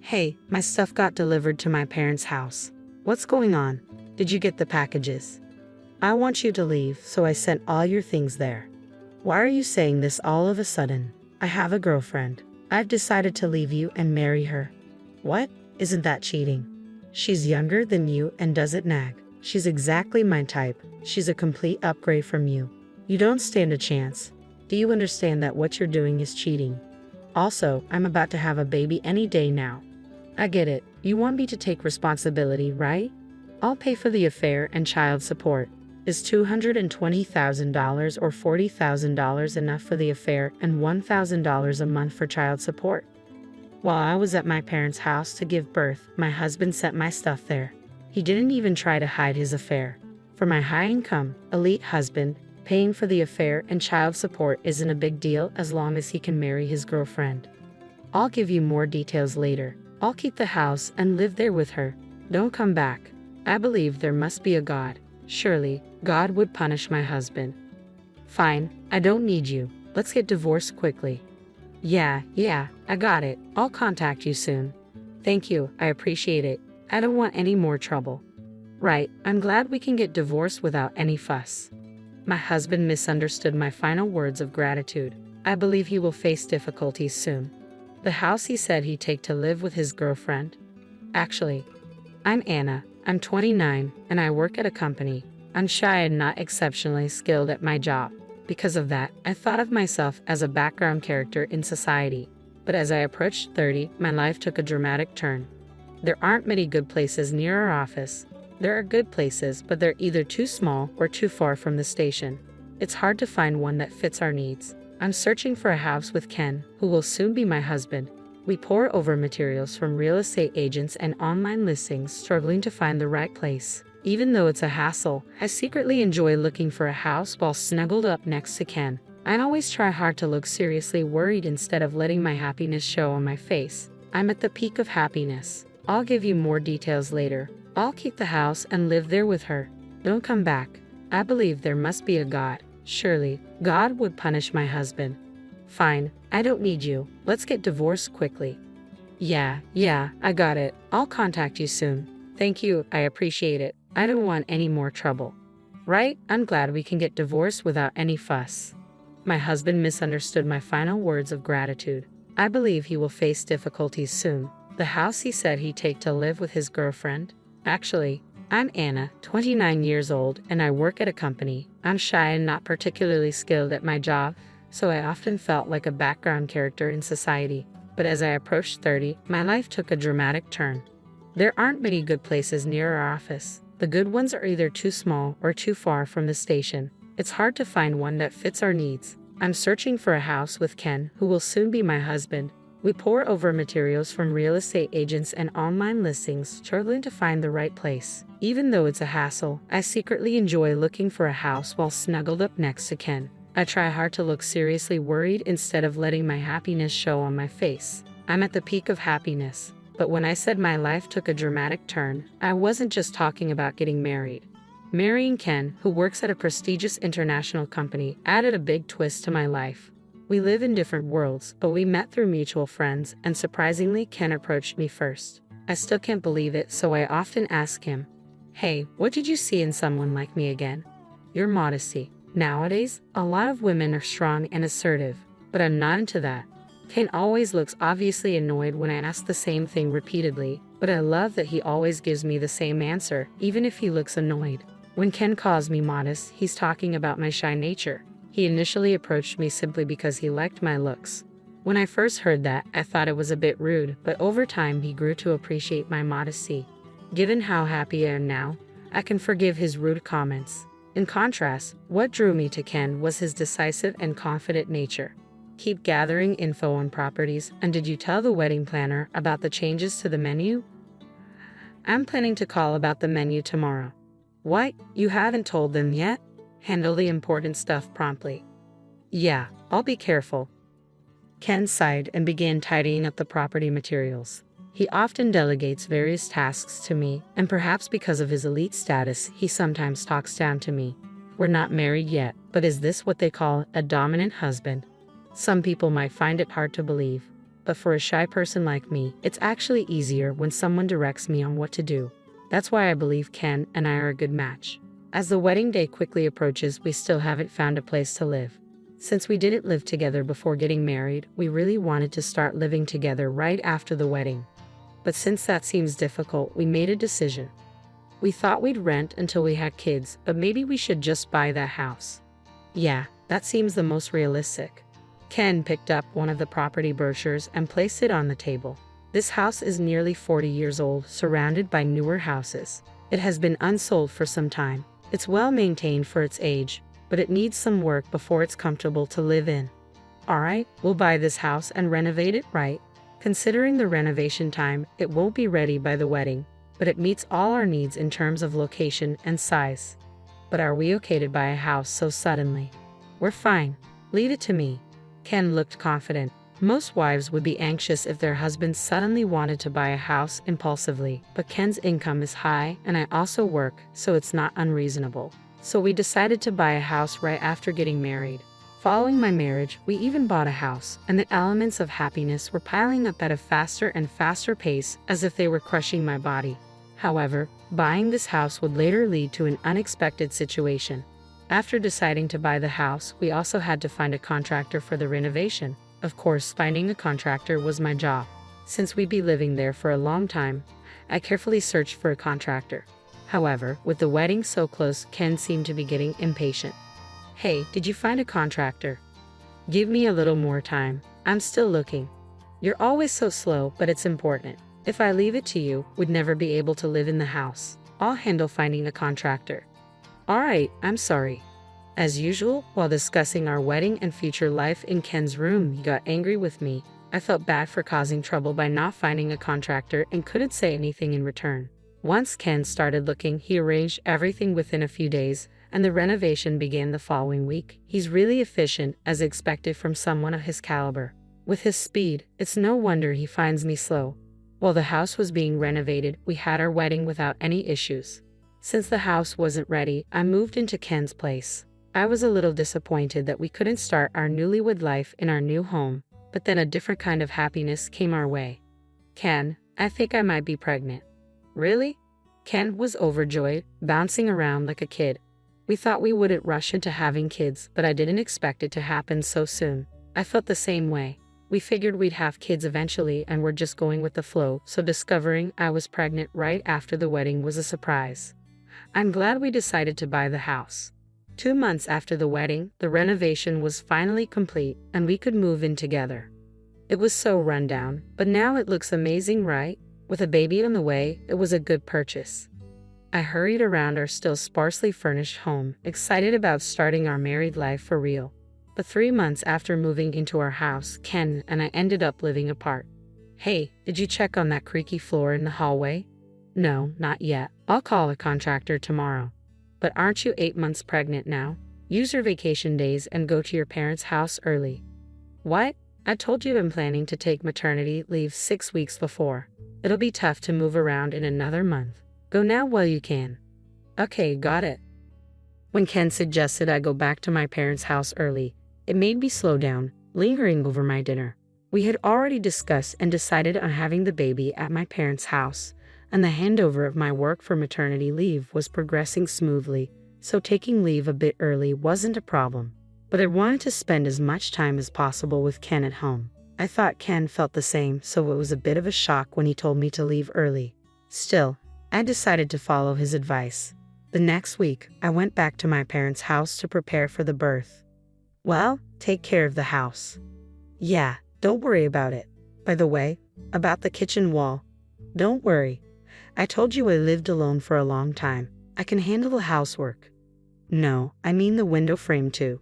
Hey, my stuff got delivered to my parents' house. What's going on? Did you get the packages? I want you to leave, so I sent all your things there. Why are you saying this all of a sudden? I have a girlfriend. I've decided to leave you and marry her. What? Isn't that cheating? She's younger than you and doesn't nag. She's exactly my type. She's a complete upgrade from you. You don't stand a chance. Do you understand that what you're doing is cheating? Also, I'm about to have a baby any day now. I get it. You want me to take responsibility, right? I'll pay for the affair and child support. Is $220,000 or $40,000 enough for the affair and $1,000 a month for child support? While I was at my parents' house to give birth, my husband sent my stuff there. He didn't even try to hide his affair. For my high-income, elite husband, paying for the affair and child support isn't a big deal as long as he can marry his girlfriend. I'll give you more details later. I'll keep the house and live there with her. Don't come back. I believe there must be a God. Surely, God would punish my husband. Fine, I don't need you. Let's get divorced quickly. Yeah, I got it. I'll contact you soon. Thank you, I appreciate it. I don't want any more trouble. Right, I'm glad we can get divorced without any fuss. My husband misunderstood my final words of gratitude. I believe he will face difficulties soon. The house he said he'd take to live with his girlfriend. Actually, I'm Anna. I'm 29, and I work at a company. I'm shy and not exceptionally skilled at my job. Because of that, I thought of myself as a background character in society. But as I approached 30, my life took a dramatic turn. There aren't many good places near our office. There are good places, but they're either too small or too far from the station. It's hard to find one that fits our needs. I'm searching for a house with Ken, who will soon be my husband. We pore over materials from real estate agents and online listings, struggling to find the right place. Even though it's a hassle, I secretly enjoy looking for a house while snuggled up next to Ken. I always try hard to look seriously worried instead of letting my happiness show on my face. I'm at the peak of happiness. I'll give you more details later. I'll keep the house and live there with her. Don't come back. I believe there must be a God. Surely, God would punish my husband. Fine, I don't need you. Let's get divorced quickly. Yeah, I got it. I'll contact you soon. Thank you, I appreciate it. I don't want any more trouble. Right? I'm glad we can get divorced without any fuss. My husband misunderstood my final words of gratitude. I believe he will face difficulties soon. The house he said he'd take to live with his girlfriend. Actually, I'm Anna, 29 years old, and I work at a company. I'm shy and not particularly skilled at my job, so I often felt like a background character in society. But as I approached 30, my life took a dramatic turn. There aren't many good places near our office. The good ones are either too small or too far from the station. It's hard to find one that fits our needs. I'm searching for a house with Ken, who will soon be my husband. We pore over materials from real estate agents and online listings, struggling to find the right place. Even though it's a hassle, I secretly enjoy looking for a house while snuggled up next to Ken. I try hard to look seriously worried instead of letting my happiness show on my face. I'm at the peak of happiness. But when I said my life took a dramatic turn, I wasn't just talking about getting married. Marrying Ken, who works at a prestigious international company, added a big twist to my life. We live in different worlds, but we met through mutual friends, and surprisingly, Ken approached me first. I still can't believe it, so I often ask him, "Hey, what did you see in someone like me again?" Your modesty. Nowadays, a lot of women are strong and assertive, but I'm not into that. Ken always looks obviously annoyed when I ask the same thing repeatedly, but I love that he always gives me the same answer, even if he looks annoyed. When Ken calls me modest, he's talking about my shy nature. He initially approached me simply because he liked my looks. When I first heard that, I thought it was a bit rude, but over time he grew to appreciate my modesty. Given how happy I am now, I can forgive his rude comments. In contrast, what drew me to Ken was his decisive and confident nature. Keep gathering info on properties, and did you tell the wedding planner about the changes to the menu? I'm planning to call about the menu tomorrow. What? You haven't told them yet? Handle the important stuff promptly. Yeah, I'll be careful. Ken sighed and began tidying up the property materials. He often delegates various tasks to me, and perhaps because of his elite status, he sometimes talks down to me. We're not married yet, but is this what they call a dominant husband? Some people might find it hard to believe. but for a shy person like me, it's actually easier when someone directs me on what to do. That's why I believe Ken and I are a good match. As the wedding day quickly approaches, we still haven't found a place to live. Since we didn't live together before getting married, we really wanted to start living together right after the wedding. But since that seems difficult, we made a decision. We thought we'd rent until we had kids, but maybe we should just buy that house. Yeah, that seems the most realistic. Ken picked up one of the property brochures and placed it on the table. This house is nearly 40 years old, surrounded by newer houses. It has been unsold for some time. It's well maintained for its age, but it needs some work before it's comfortable to live in. Alright, we'll buy this house and renovate it right. Considering the renovation time, it won't be ready by the wedding, but it meets all our needs in terms of location and size. But are we okay to buy a house so suddenly? We're fine. Leave it to me. Ken looked confident. Most wives would be anxious if their husbands suddenly wanted to buy a house impulsively, but Ken's income is high and I also work, so it's not unreasonable. So we decided to buy a house right after getting married. Following my marriage, we even bought a house, and the elements of happiness were piling up at a faster and faster pace as if they were crushing my body. However, buying this house would later lead to an unexpected situation. After deciding to buy the house, we also had to find a contractor for the renovation. Of course, finding a contractor was my job. Since we'd be living there for a long time, I carefully searched for a contractor. However, with the wedding so close, Ken seemed to be getting impatient. Hey, did you find a contractor? Give me a little more time. I'm still looking. You're always so slow, but it's important. If I leave it to you, we'd never be able to live in the house. I'll handle finding a contractor. Alright, I'm sorry. As usual, while discussing our wedding and future life in Ken's room, he got angry with me. I felt bad for causing trouble by not finding a contractor and couldn't say anything in return. Once Ken started looking, he arranged everything within a few days, and the renovation began the following week. He's really efficient, as expected from someone of his caliber. With his speed, it's no wonder he finds me slow. While the house was being renovated, we had our wedding without any issues. Since the house wasn't ready, I moved into Ken's place. I was a little disappointed that we couldn't start our newlywed life in our new home, but then a different kind of happiness came our way. Ken, I think I might be pregnant. Really? Ken was overjoyed, bouncing around like a kid. We thought we wouldn't rush into having kids, but I didn't expect it to happen so soon. I felt the same way. We figured we'd have kids eventually and were just going with the flow, so discovering I was pregnant right after the wedding was a surprise. I'm glad we decided to buy the house. 2 months after the wedding, the renovation was finally complete and we could move in together. It was so run down, but now it looks amazing, right? With a baby on the way, it was a good purchase. I hurried around our still sparsely furnished home, excited about starting our married life for real. But 3 months after moving into our house, Ken and I ended up living apart. Hey, did you check on that creaky floor in the hallway? No, not yet. I'll call a contractor tomorrow. But aren't you 8 months pregnant now? Use your vacation days and go to your parents' house early. What? I told you I'm planning to take maternity leave 6 weeks before. It'll be tough to move around in another month. Go now while you can. Okay, got it. When Ken suggested I go back to my parents' house early, it made me slow down, lingering over my dinner. We had already discussed and decided on having the baby at my parents' house, and the handover of my work for maternity leave was progressing smoothly, so taking leave a bit early wasn't a problem. But I wanted to spend as much time as possible with Ken at home. I thought Ken felt the same, so it was a bit of a shock when he told me to leave early. Still, I decided to follow his advice. The next week, I went back to my parents' house to prepare for the birth. Well, take care of the house. Yeah, don't worry about it. By the way, about the kitchen wall. Don't worry. I told you I lived alone for a long time. I can handle the housework. No, I mean the window frame too.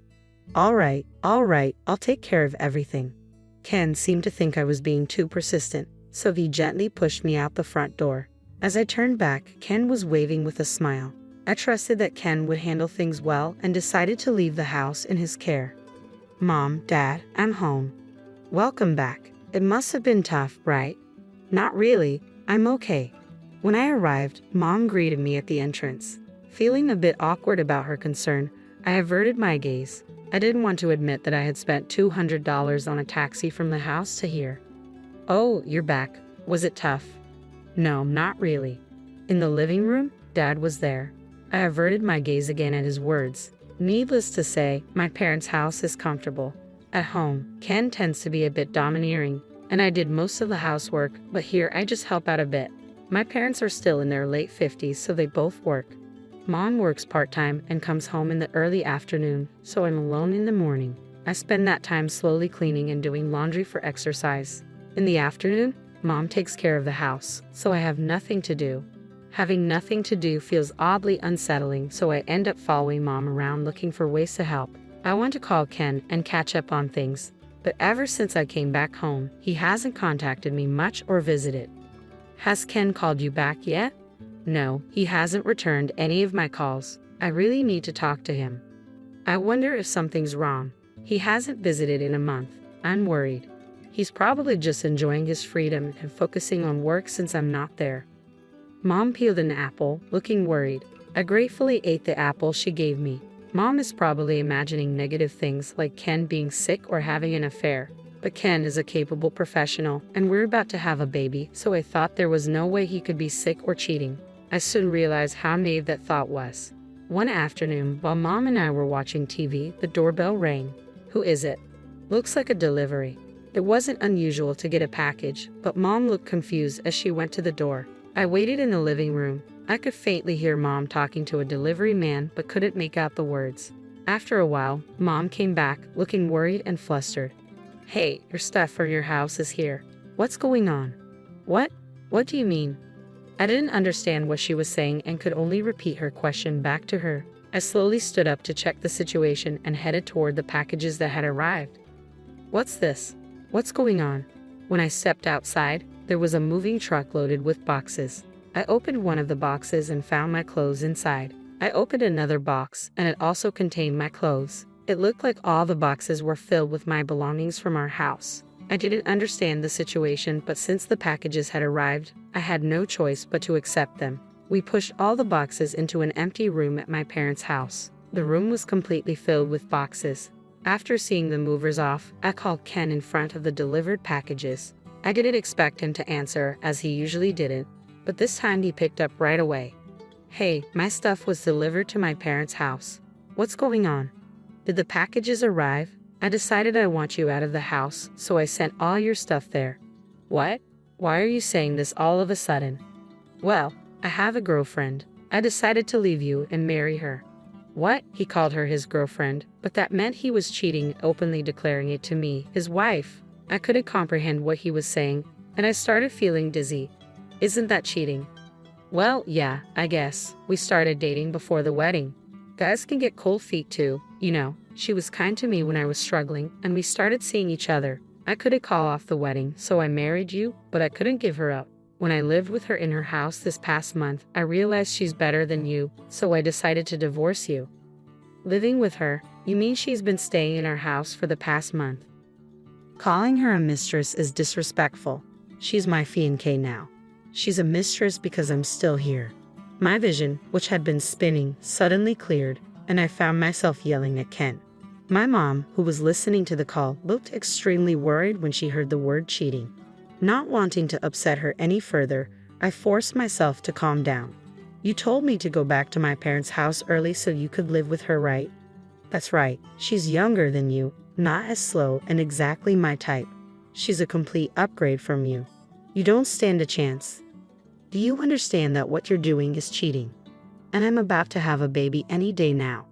All right, I'll take care of everything. Ken seemed to think I was being too persistent, so he gently pushed me out the front door. As I turned back, Ken was waving with a smile. I trusted that Ken would handle things well and decided to leave the house in his care. Mom, Dad, I'm home. Welcome back. It must have been tough, right? Not really. I'm okay. When I arrived, Mom greeted me at the entrance. Feeling a bit awkward about her concern, I averted my gaze. I didn't want to admit that I had spent $200 on a taxi from the house to here. Oh, you're back. Was it tough? No, not really. In the living room, Dad was there. I averted my gaze again at his words. Needless to say, my parents' house is comfortable. At home, Ken tends to be a bit domineering, and I did most of the housework, but here I just help out a bit. My parents are still in their late 50s, so they both work. Mom works part-time and comes home in the early afternoon, so I'm alone in the morning. I spend that time slowly cleaning and doing laundry for exercise. In the afternoon, Mom takes care of the house, so I have nothing to do. Having nothing to do feels oddly unsettling, so I end up following Mom around looking for ways to help. I want to call Ken and catch up on things, but ever since I came back home, he hasn't contacted me much or visited. Has Ken called you back yet? No, he hasn't returned any of my calls. I really need to talk to him. I wonder if something's wrong. He hasn't visited in a month. I'm worried. He's probably just enjoying his freedom and focusing on work since I'm not there. Mom peeled an apple, looking worried. I gratefully ate the apple she gave me. Mom is probably imagining negative things like Ken being sick or having an affair. But Ken is a capable professional, and we're about to have a baby, so I thought there was no way he could be sick or cheating. I soon realized how naive that thought was. One afternoon, while Mom and I were watching TV, the doorbell rang. Who is it? Looks like a delivery. It wasn't unusual to get a package, but Mom looked confused as she went to the door. I waited in the living room. I could faintly hear Mom talking to a delivery man, but couldn't make out the words. After a while, Mom came back, looking worried and flustered. Hey, your stuff from your house is here. What's going on? What? What do you mean? I didn't understand what she was saying and could only repeat her question back to her. I slowly stood up to check the situation and headed toward the packages that had arrived. What's this? What's going on? When I stepped outside, there was a moving truck loaded with boxes. I opened one of the boxes and found my clothes inside. I opened another box, and it also contained my clothes. It looked like all the boxes were filled with my belongings from our house. I didn't understand the situation, but since the packages had arrived, I had no choice but to accept them. We pushed all the boxes into an empty room at my parents' house. The room was completely filled with boxes. After seeing the movers off, I called Ken in front of the delivered packages. I didn't expect him to answer, as he usually didn't, but this time he picked up right away. Hey, my stuff was delivered to my parents' house. What's going on? Did the packages arrive? I decided I want you out of the house, so I sent all your stuff there. What? Why are you saying this all of a sudden? Well, I have a girlfriend. I decided to leave you and marry her. What? He called her his girlfriend, but that meant he was cheating, openly declaring it to me, his wife. I couldn't comprehend what he was saying, and I started feeling dizzy. Isn't that cheating? Well, yeah, I guess. We started dating before the wedding. Guys can get cold feet too, you know. She was kind to me when I was struggling, and we started seeing each other. I couldn't call off the wedding, so I married you, but I couldn't give her up. When I lived with her in her house this past month, I realized she's better than you, so I decided to divorce you. Living with her? You mean she's been staying in our house for the past month? Calling her a mistress is disrespectful. She's my fiancée now. She's a mistress because I'm still here. My vision, which had been spinning, suddenly cleared, and I found myself yelling at Ken. My mom, who was listening to the call, looked extremely worried when she heard the word cheating. Not wanting to upset her any further, I forced myself to calm down. You told me to go back to my parents' house early so you could live with her, right? That's right. She's younger than you, not as slow, and exactly my type. She's a complete upgrade from you. You don't stand a chance. Do you understand that what you're doing is cheating? And I'm about to have a baby any day now.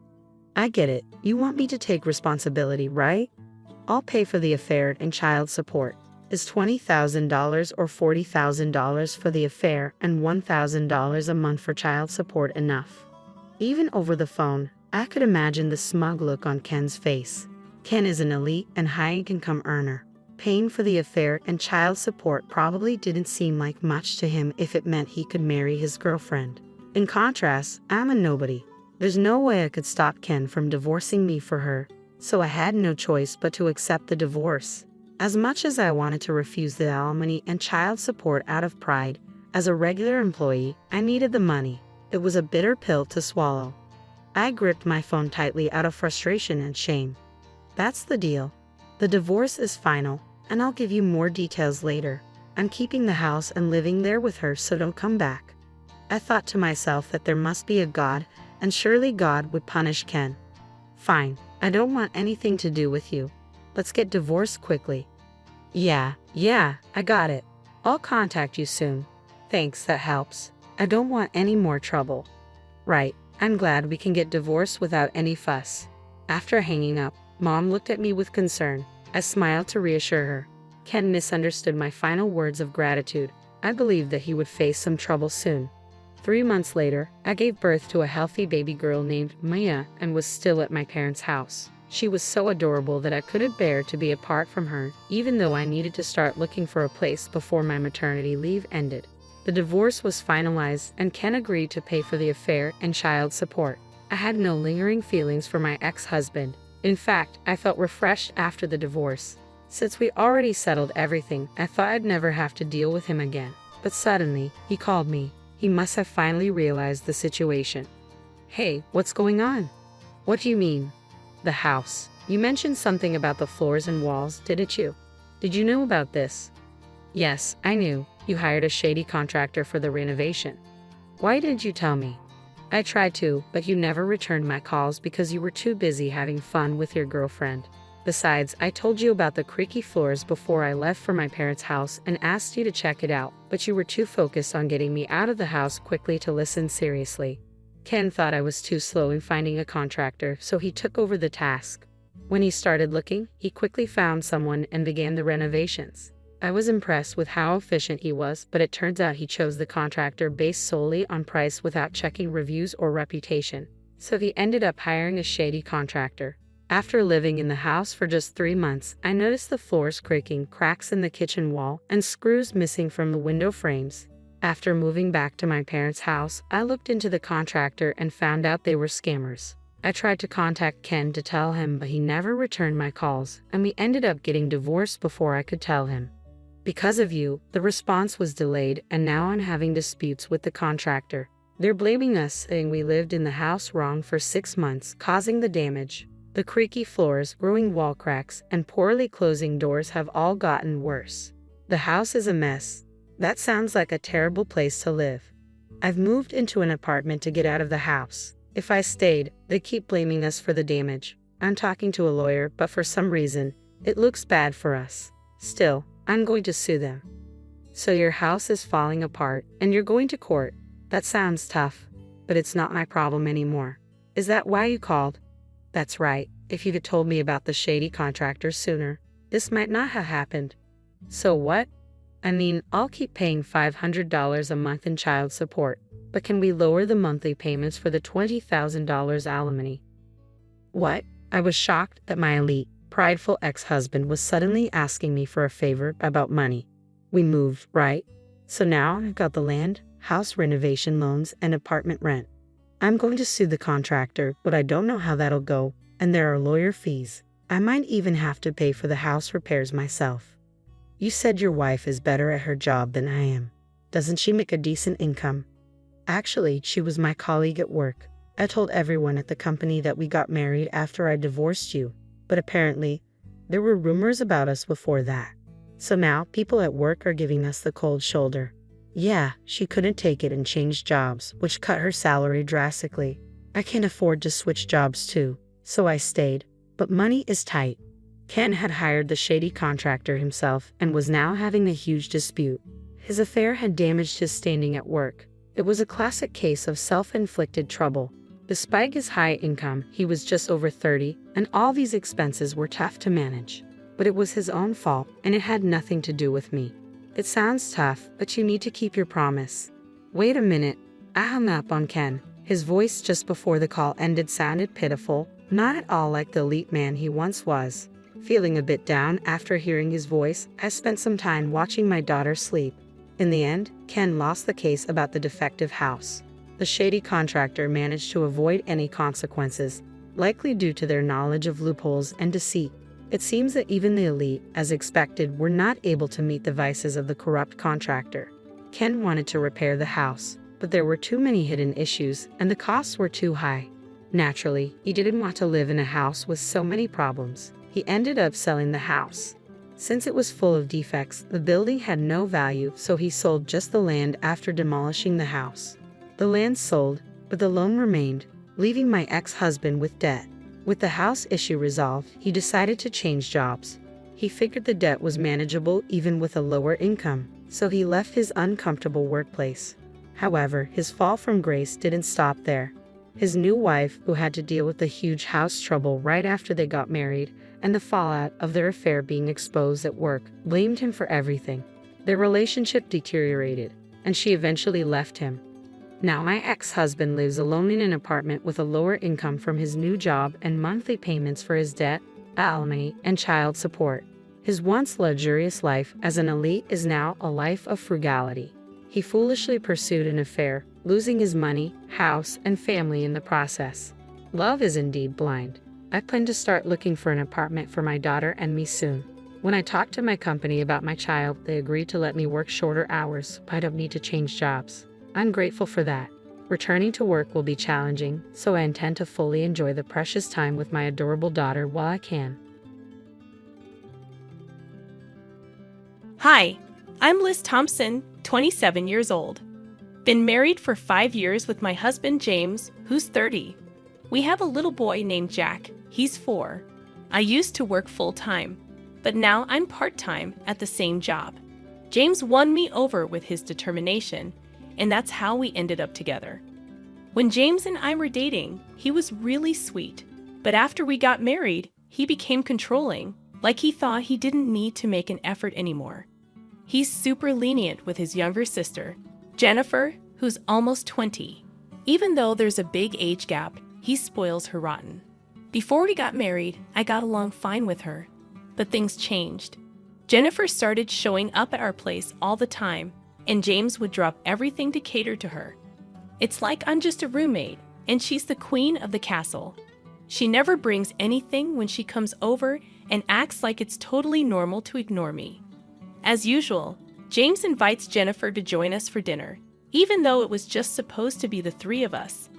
I get it. You want me to take responsibility, right? I'll pay for the affair and child support. Is $20,000 or $40,000 for the affair and $1,000 a month for child support enough? Even over the phone, I could imagine the smug look on Ken's face. Ken is an elite and high-income earner. Paying for the affair and child support probably didn't seem like much to him if it meant he could marry his girlfriend. In contrast, I'm a nobody. There's no way I could stop Ken from divorcing me for her, so I had no choice but to accept the divorce. As much as I wanted to refuse the alimony and child support out of pride, as a regular employee, I needed the money. It was a bitter pill to swallow. I gripped my phone tightly out of frustration and shame. That's the deal. The divorce is final, and I'll give you more details later. I'm keeping the house and living there with her, so don't come back. I thought to myself that there must be a God, and surely God would punish Ken. Fine, I don't want anything to do with you. Let's get divorced quickly. Yeah, I got it. I'll contact you soon. Thanks, that helps. I don't want any more trouble. Right, I'm glad we can get divorced without any fuss. After hanging up, Mom looked at me with concern. I smiled to reassure her. Ken misunderstood my final words of gratitude. I believed that he would face some trouble soon. 3 months later, I gave birth to a healthy baby girl named Maya and was still at my parents' house. She was so adorable that I couldn't bear to be apart from her, even though I needed to start looking for a place before my maternity leave ended. The divorce was finalized, and Ken agreed to pay for the affair and child support. I had no lingering feelings for my ex-husband. In fact, I felt refreshed after the divorce. Since we already settled everything, I thought I'd never have to deal with him again. But suddenly, he called me. He must have finally realized the situation. Hey, what's going on? What do you mean? The house. You mentioned something about the floors and walls, didn't you? Did you know about this? Yes, I knew. You hired a shady contractor for the renovation. Why didn't you tell me? I tried to, but you never returned my calls because you were too busy having fun with your girlfriend. Besides, I told you about the creaky floors before I left for my parents' house and asked you to check it out, but you were too focused on getting me out of the house quickly to listen seriously. Ken thought I was too slow in finding a contractor, so he took over the task. When he started looking, he quickly found someone and began the renovations. I was impressed with how efficient he was, but it turns out he chose the contractor based solely on price without checking reviews or reputation. So he ended up hiring a shady contractor. After living in the house for just 3 months, I noticed the floors creaking, cracks in the kitchen wall, and screws missing from the window frames. After moving back to my parents' house, I looked into the contractor and found out they were scammers. I tried to contact Ken to tell him, but he never returned my calls, and we ended up getting divorced before I could tell him. Because of you, the response was delayed, and now I'm having disputes with the contractor. They're blaming us, saying we lived in the house wrong for 6 months, causing the damage. The creaky floors, growing wall cracks, and poorly closing doors have all gotten worse. The house is a mess. That sounds like a terrible place to live. I've moved into an apartment to get out of the house. If I stayed, they keep blaming us for the damage. I'm talking to a lawyer, but for some reason, it looks bad for us. Still, I'm going to sue them. So your house is falling apart, and you're going to court. That sounds tough, but it's not my problem anymore. Is that why you called? That's right. If you had told me about the shady contractor sooner, this might not have happened. So what? I mean, I'll keep paying $500 a month in child support, but can we lower the monthly payments for the $20,000 alimony? What? I was shocked that my elite, prideful ex-husband was suddenly asking me for a favor about money. We moved, right? So now I've got the land, house renovation loans, and apartment rent. I'm going to sue the contractor, but I don't know how that'll go, and there are lawyer fees. I might even have to pay for the house repairs myself. You said your wife is better at her job than I am. Doesn't she make a decent income? Actually, she was my colleague at work. I told everyone at the company that we got married after I divorced you, but apparently, there were rumors about us before that. So now, people at work are giving us the cold shoulder. Yeah, she couldn't take it and changed jobs, which cut her salary drastically. I can't afford to switch jobs too, so I stayed. But money is tight. Ken had hired the shady contractor himself and was now having a huge dispute. His affair had damaged his standing at work. It was a classic case of self-inflicted trouble. Despite his high income, he was just over 30, and all these expenses were tough to manage. But it was his own fault, and it had nothing to do with me. It sounds tough, but you need to keep your promise. Wait a minute. I hung up on Ken. His voice just before the call ended sounded pitiful, not at all like the elite man he once was. Feeling a bit down after hearing his voice, I spent some time watching my daughter sleep. In the end, Ken lost the case about the defective house. The shady contractor managed to avoid any consequences, likely due to their knowledge of loopholes and deceit. It seems that even the elite, as expected, were not able to meet the vices of the corrupt contractor. Ken wanted to repair the house, but there were too many hidden issues and the costs were too high. Naturally, he didn't want to live in a house with so many problems. He ended up selling the house. Since it was full of defects, the building had no value, so he sold just the land after demolishing the house. The land sold, but the loan remained, leaving my ex-husband with debt. With the house issue resolved, he decided to change jobs. He figured the debt was manageable even with a lower income, so he left his uncomfortable workplace. However, his fall from grace didn't stop there. His new wife, who had to deal with the huge house trouble right after they got married, and the fallout of their affair being exposed at work, blamed him for everything. Their relationship deteriorated, and she eventually left him. Now my ex-husband lives alone in an apartment with a lower income from his new job and monthly payments for his debt, alimony, and child support. His once luxurious life as an elite is now a life of frugality. He foolishly pursued an affair, losing his money, house, and family in the process. Love is indeed blind. I plan to start looking for an apartment for my daughter and me soon. When I talked to my company about my child, they agreed to let me work shorter hours, but I don't need to change jobs. I'm grateful for that. Returning to work will be challenging, so I intend to fully enjoy the precious time with my adorable daughter while I can. Hi, I'm Liz Thompson, 27 years old. Been married for 5 years with my husband James, who's 30. We have a little boy named Jack. He's 4. I used to work full-time, but now I'm part-time at the same job. James won me over with his determination, and that's how we ended up together. When James and I were dating, he was really sweet, but after we got married, he became controlling, like he thought he didn't need to make an effort anymore. He's super lenient with his younger sister, Jennifer, who's almost 20. Even though there's a big age gap, he spoils her rotten. Before we got married, I got along fine with her, but things changed. Jennifer started showing up at our place all the time, and James would drop everything to cater to her. It's like I'm just a roommate, and she's the queen of the castle. She never brings anything when she comes over and acts like it's totally normal to ignore me. As usual, James invites Jennifer to join us for dinner, even though it was just supposed to be the 3 of us.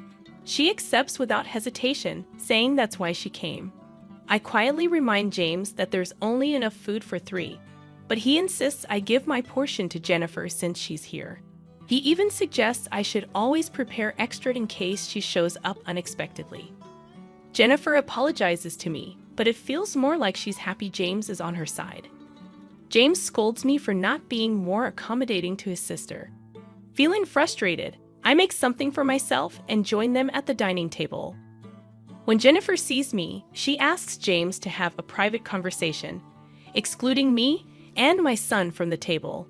She accepts without hesitation, saying that's why she came. I quietly remind James that there's only enough food for 3, but he insists I give my portion to Jennifer since she's here. He even suggests I should always prepare extra in case she shows up unexpectedly. Jennifer apologizes to me, but it feels more like she's happy James is on her side. James scolds me for not being more accommodating to his sister. Feeling frustrated, I make something for myself and join them at the dining table. When Jennifer sees me, she asks James to have a private conversation, excluding me and my son from the table.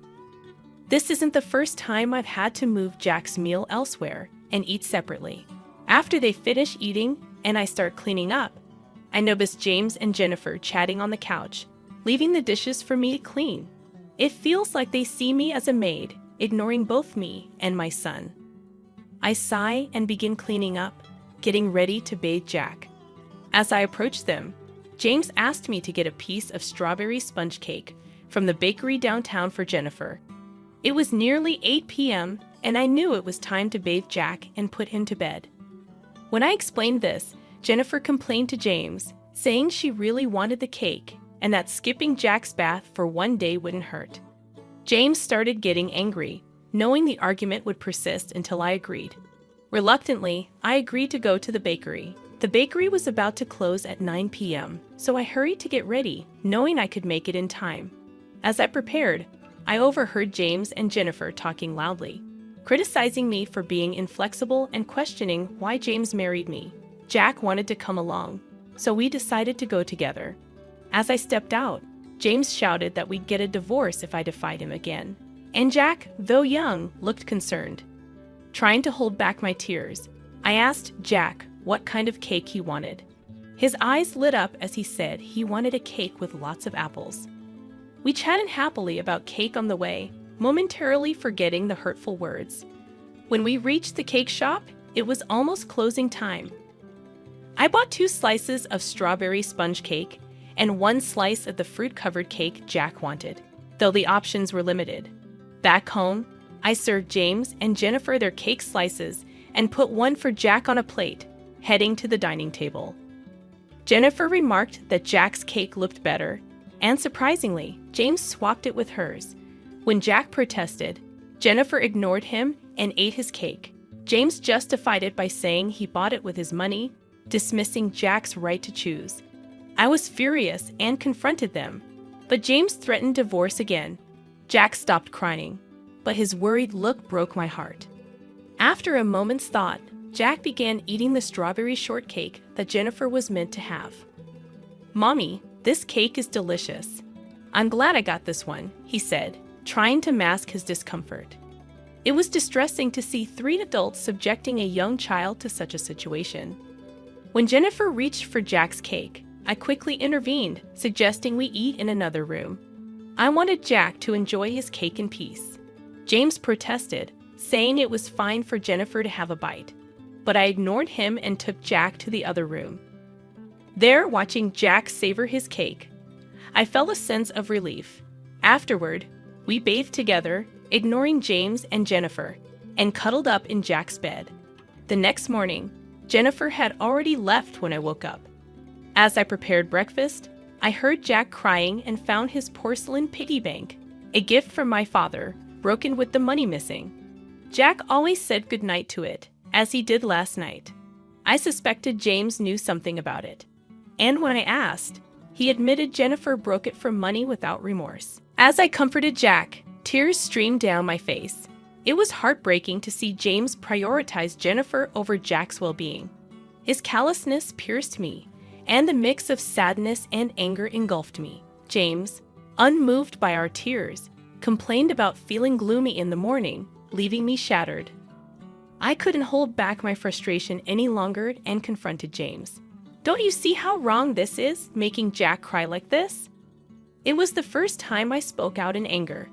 This isn't the first time I've had to move Jack's meal elsewhere and eat separately. After they finish eating and I start cleaning up, I notice James and Jennifer chatting on the couch, leaving the dishes for me to clean. It feels like they see me as a maid, ignoring both me and my son. I sigh and begin cleaning up, getting ready to bathe Jack. As I approach them, James asked me to get a piece of strawberry sponge cake from the bakery downtown for Jennifer. It was nearly 8 p.m., and I knew it was time to bathe Jack and put him to bed. When I explained this, Jennifer complained to James, saying she really wanted the cake and that skipping Jack's bath for one day wouldn't hurt. James started getting angry, knowing the argument would persist until I agreed. Reluctantly, I agreed to go to the bakery. The bakery was about to close at 9 p.m., so I hurried to get ready, knowing I could make it in time. As I prepared, I overheard James and Jennifer talking loudly, criticizing me for being inflexible and questioning why James married me. Jack wanted to come along, so we decided to go together. As I stepped out, James shouted that we'd get a divorce if I defied him again. And Jack, though young, looked concerned. Trying to hold back my tears, I asked Jack what kind of cake he wanted. His eyes lit up as he said he wanted a cake with lots of apples. We chatted happily about cake on the way, momentarily forgetting the hurtful words. When we reached the cake shop, it was almost closing time. I bought 2 slices of strawberry sponge cake and 1 slice of the fruit-covered cake Jack wanted, though the options were limited. Back home, I served James and Jennifer their cake slices and put 1 for Jack on a plate, heading to the dining table. Jennifer remarked that Jack's cake looked better, And surprisingly, James swapped it with hers. When Jack protested, Jennifer ignored him and ate his cake. James justified it by saying he bought it with his money, dismissing Jack's right to choose. I was furious and confronted them, but James threatened divorce again. Jack stopped crying, but his worried look broke my heart. After a moment's thought, Jack began eating the strawberry shortcake that Jennifer was meant to have. "Mommy, this cake is delicious. I'm glad I got this one," he said, trying to mask his discomfort. It was distressing to see 3 adults subjecting a young child to such a situation. When Jennifer reached for Jack's cake, I quickly intervened, suggesting we eat in another room. I wanted Jack to enjoy his cake in peace. James protested, saying it was fine for Jennifer to have a bite, but I ignored him and took Jack to the other room. There, watching Jack savor his cake, I felt a sense of relief. Afterward, we bathed together, ignoring James and Jennifer, and cuddled up in Jack's bed. The next morning, Jennifer had already left when I woke up. As I prepared breakfast, I heard Jack crying and found his porcelain piggy bank, a gift from my father, broken with the money missing. Jack always said goodnight to it, as he did last night. I suspected James knew something about it. And when I asked, he admitted Jennifer broke it for money without remorse. As I comforted Jack, tears streamed down my face. It was heartbreaking to see James prioritize Jennifer over Jack's well-being. His callousness pierced me, and the mix of sadness and anger engulfed me. James, unmoved by our tears, complained about feeling gloomy in the morning, leaving me shattered. I couldn't hold back my frustration any longer and confronted James. "Don't you see how wrong this is, making Jack cry like this?" It was the first time I spoke out in anger.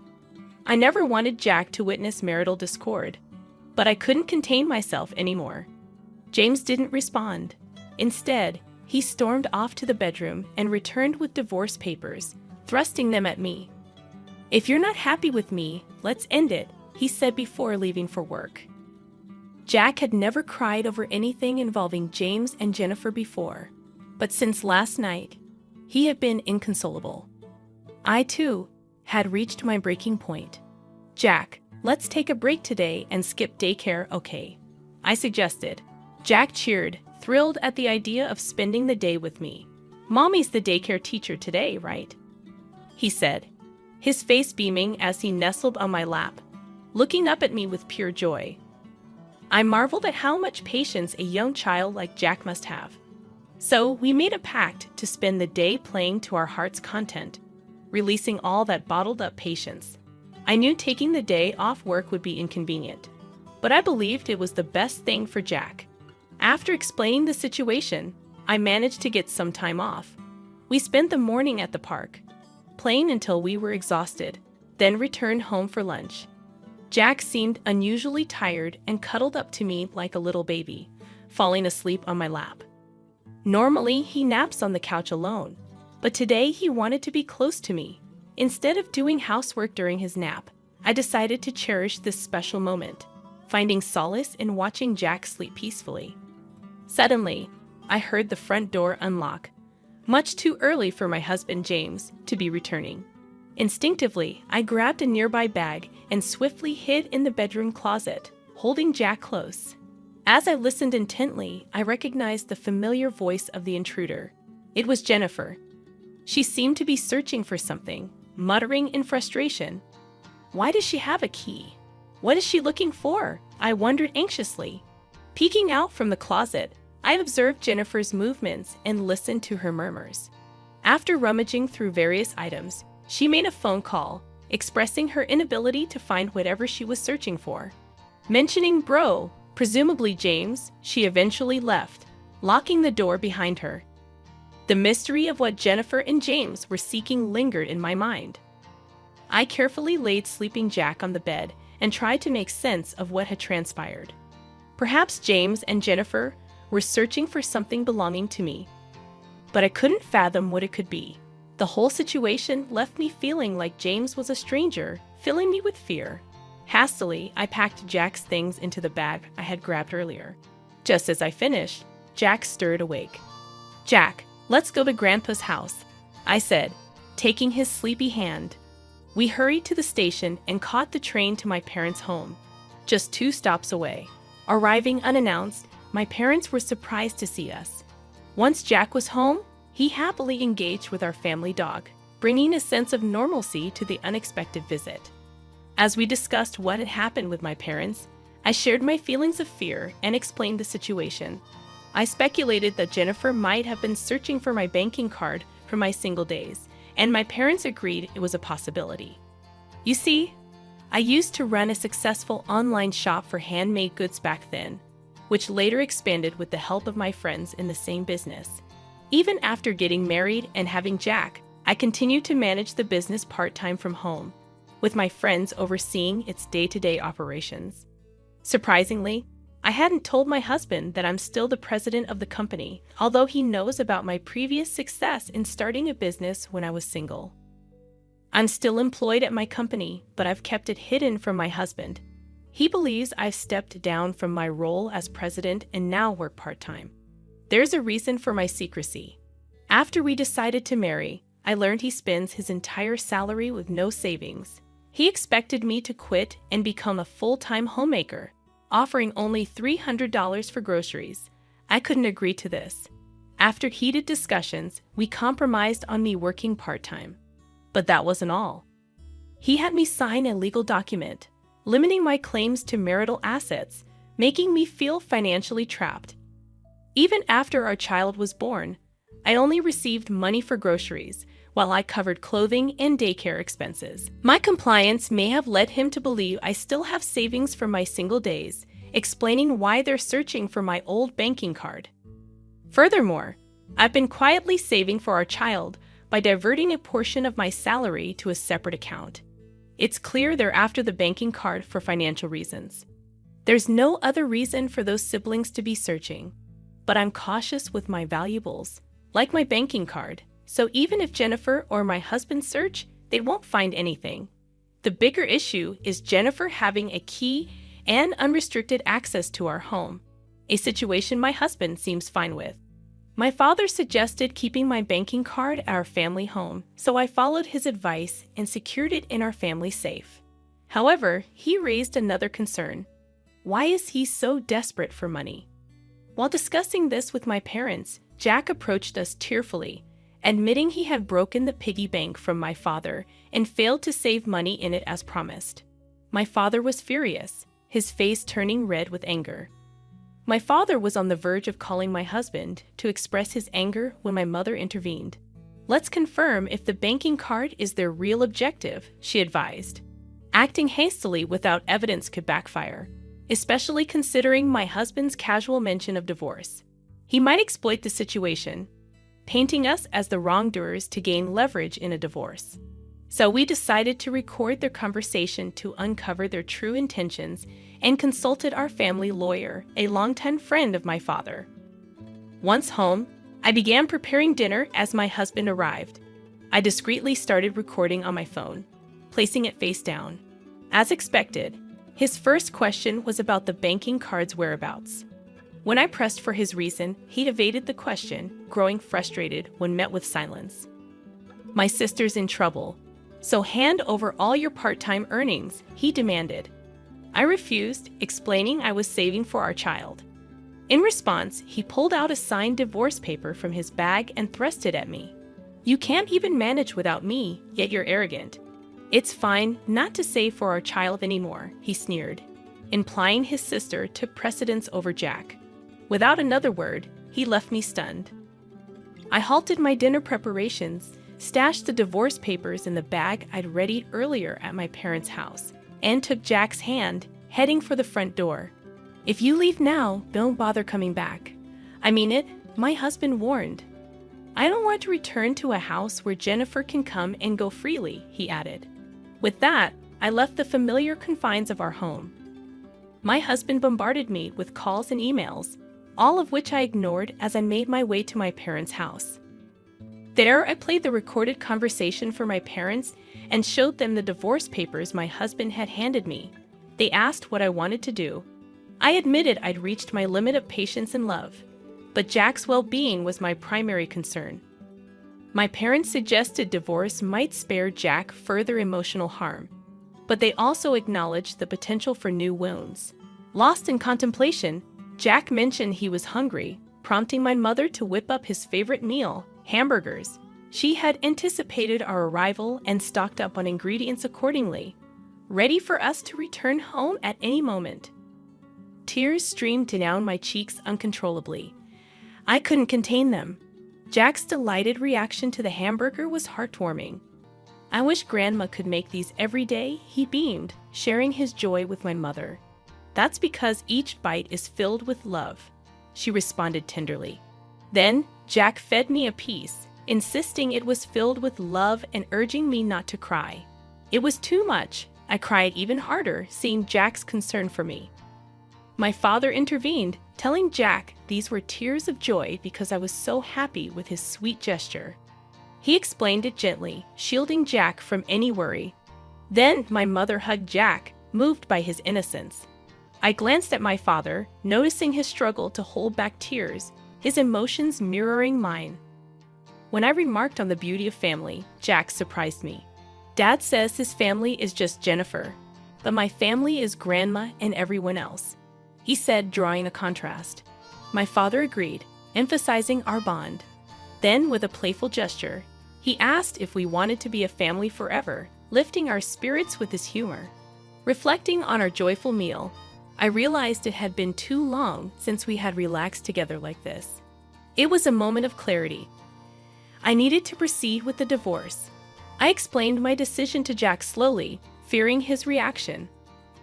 I never wanted Jack to witness marital discord, but I couldn't contain myself anymore. James didn't respond. Instead, he stormed off to the bedroom and returned with divorce papers, thrusting them at me. "If you're not happy with me, let's end it," he said before leaving for work. Jack had never cried over anything involving James and Jennifer before, but since last night, he had been inconsolable. I, too, had reached my breaking point. "Jack, let's take a break today and skip daycare, okay?" I suggested. Jack cheered, thrilled at the idea of spending the day with me. "Mommy's the daycare teacher today, right?" he said, his face beaming as he nestled on my lap, looking up at me with pure joy. I marveled at how much patience a young child like Jack must have. So we made a pact to spend the day playing to our heart's content, releasing all that bottled-up patience. I knew taking the day off work would be inconvenient, but I believed it was the best thing for Jack. After explaining the situation, I managed to get some time off. We spent the morning at the park, playing until we were exhausted, then returned home for lunch. Jack seemed unusually tired and cuddled up to me like a little baby, falling asleep on my lap. Normally, he naps on the couch alone, but today he wanted to be close to me. Instead of doing housework during his nap, I decided to cherish this special moment, finding solace in watching Jack sleep peacefully. Suddenly, I heard the front door unlock, much too early for my husband James to be returning. Instinctively, I grabbed a nearby bag and swiftly hid in the bedroom closet, holding Jack close. As I listened intently, I recognized the familiar voice of the intruder. It was Jennifer. She seemed to be searching for something, muttering in frustration. Why does she have a key? What is she looking for? I wondered anxiously. Peeking out from the closet, I observed Jennifer's movements and listened to her murmurs. After rummaging through various items, she made a phone call, expressing her inability to find whatever she was searching for. Mentioning bro, presumably James, she eventually left, locking the door behind her. The mystery of what Jennifer and James were seeking lingered in my mind. I carefully laid sleeping Jack on the bed and tried to make sense of what had transpired. Perhaps James and Jennifer were searching for something belonging to me, but I couldn't fathom what it could be. The whole situation left me feeling like James was a stranger, filling me with fear. Hastily, I packed Jack's things into the bag I had grabbed earlier. Just as I finished, Jack stirred awake. "Jack, let's go to Grandpa's house," I said, taking his sleepy hand. We hurried to the station and caught the train to my parents' home, just 2 stops away. Arriving unannounced, my parents were surprised to see us. Once Jack was home, he happily engaged with our family dog, bringing a sense of normalcy to the unexpected visit. As we discussed what had happened with my parents, I shared my feelings of fear and explained the situation. I speculated that Jennifer might have been searching for my banking card for my single days, and my parents agreed it was a possibility. You see, I used to run a successful online shop for handmade goods back then, which later expanded with the help of my friends in the same business. Even after getting married and having Jack, I continued to manage the business part-time from home, with my friends overseeing its day-to-day operations. Surprisingly, I hadn't told my husband that I'm still the president of the company, although he knows about my previous success in starting a business when I was single. I'm still employed at my company, but I've kept it hidden from my husband. He believes I've stepped down from my role as president and now work part-time. There's a reason for my secrecy. After we decided to marry, I learned he spends his entire salary with no savings. He expected me to quit and become a full-time homemaker, offering only $300 for groceries. I couldn't agree to this. After heated discussions, we compromised on me working part-time. But that wasn't all. He had me sign a legal document, limiting my claims to marital assets, making me feel financially trapped. Even after our child was born, I only received money for groceries, while I covered clothing and daycare expenses. My compliance may have led him to believe I still have savings from my single days, explaining why they're searching for my old banking card. Furthermore, I've been quietly saving for our child by diverting a portion of my salary to a separate account. It's clear they're after the banking card for financial reasons. There's no other reason for those siblings to be searching, but I'm cautious with my valuables, like my banking card. So even if Jennifer or my husband search, they won't find anything. The bigger issue is Jennifer having a key and unrestricted access to our home, a situation my husband seems fine with. My father suggested keeping my banking card at our family home, so I followed his advice and secured it in our family safe. However, he raised another concern. Why is he so desperate for money? While discussing this with my parents, Jack approached us tearfully, admitting he had broken the piggy bank from my father and failed to save money in it as promised. My father was furious, his face turning red with anger. My father was on the verge of calling my husband to express his anger when my mother intervened. Let's confirm if the banking card is their real objective, she advised. Acting hastily without evidence could backfire, especially considering my husband's casual mention of divorce. He might exploit the situation, painting us as the wrongdoers to gain leverage in a divorce. So we decided to record their conversation to uncover their true intentions and consulted our family lawyer, a longtime friend of my father. Once home, I began preparing dinner as my husband arrived. I discreetly started recording on my phone, placing it face down. As expected, his first question was about the banking card's whereabouts. When I pressed for his reason, he evaded the question, growing frustrated when met with silence. My sister's in trouble, so hand over all your part-time earnings, he demanded. I refused, explaining I was saving for our child. In response, he pulled out a signed divorce paper from his bag and thrust it at me. You can't even manage without me, yet you're arrogant. It's fine not to save for our child anymore, he sneered, implying his sister took precedence over Jack. Without another word, he left me stunned. I halted my dinner preparations, stashed the divorce papers in the bag I'd readied earlier at my parents' house, and took Jack's hand, heading for the front door. If you leave now, don't bother coming back. I mean it, my husband warned. I don't want to return to a house where Jennifer can come and go freely, he added. With that, I left the familiar confines of our home. My husband bombarded me with calls and emails, all of which I ignored as I made my way to my parents' house. There, I played the recorded conversation for my parents and showed them the divorce papers my husband had handed me. They asked what I wanted to do. I admitted I'd reached my limit of patience and love, but Jack's well-being was my primary concern. My parents suggested divorce might spare Jack further emotional harm, but they also acknowledged the potential for new wounds. Lost in contemplation, Jack mentioned he was hungry, prompting my mother to whip up his favorite meal, hamburgers. She had anticipated our arrival and stocked up on ingredients accordingly, ready for us to return home at any moment. Tears streamed down my cheeks uncontrollably. I couldn't contain them. Jack's delighted reaction to the hamburger was heartwarming. I wish Grandma could make these every day, he beamed, sharing his joy with my mother. That's because each bite is filled with love, she responded tenderly. Then, Jack fed me a piece, insisting it was filled with love and urging me not to cry. It was too much. I cried even harder, seeing Jack's concern for me. My father intervened, telling Jack these were tears of joy because I was so happy with his sweet gesture. He explained it gently, shielding Jack from any worry. Then my mother hugged Jack, moved by his innocence. I glanced at my father, noticing his struggle to hold back tears, his emotions mirroring mine. When I remarked on the beauty of family, Jack surprised me. Dad says his family is just Jennifer, but my family is Grandma and everyone else, he said, drawing a contrast. My father agreed, emphasizing our bond. Then, with a playful gesture, he asked if we wanted to be a family forever, lifting our spirits with his humor. Reflecting on our joyful meal, I realized it had been too long since we had relaxed together like this. It was a moment of clarity. I needed to proceed with the divorce. I explained my decision to Jack slowly, fearing his reaction.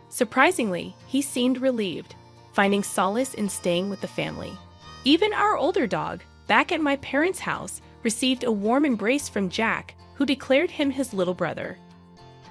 Surprisingly, he seemed relieved, finding solace in staying with the family. Even our older dog, back at my parents' house, received a warm embrace from Jack, who declared him his little brother.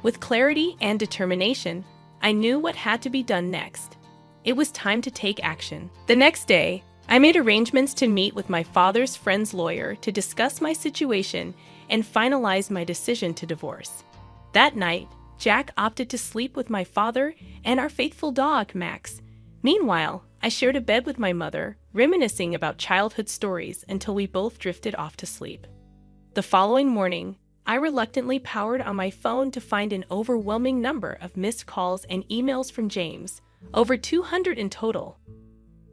With clarity and determination, I knew what had to be done next. It was time to take action. The next day, I made arrangements to meet with my father's friend's lawyer to discuss my situation and finalize my decision to divorce. That night, Jack opted to sleep with my father and our faithful dog, Max. Meanwhile, I shared a bed with my mother, reminiscing about childhood stories until we both drifted off to sleep. The following morning, I reluctantly powered on my phone to find an overwhelming number of missed calls and emails from James, over 200 in total.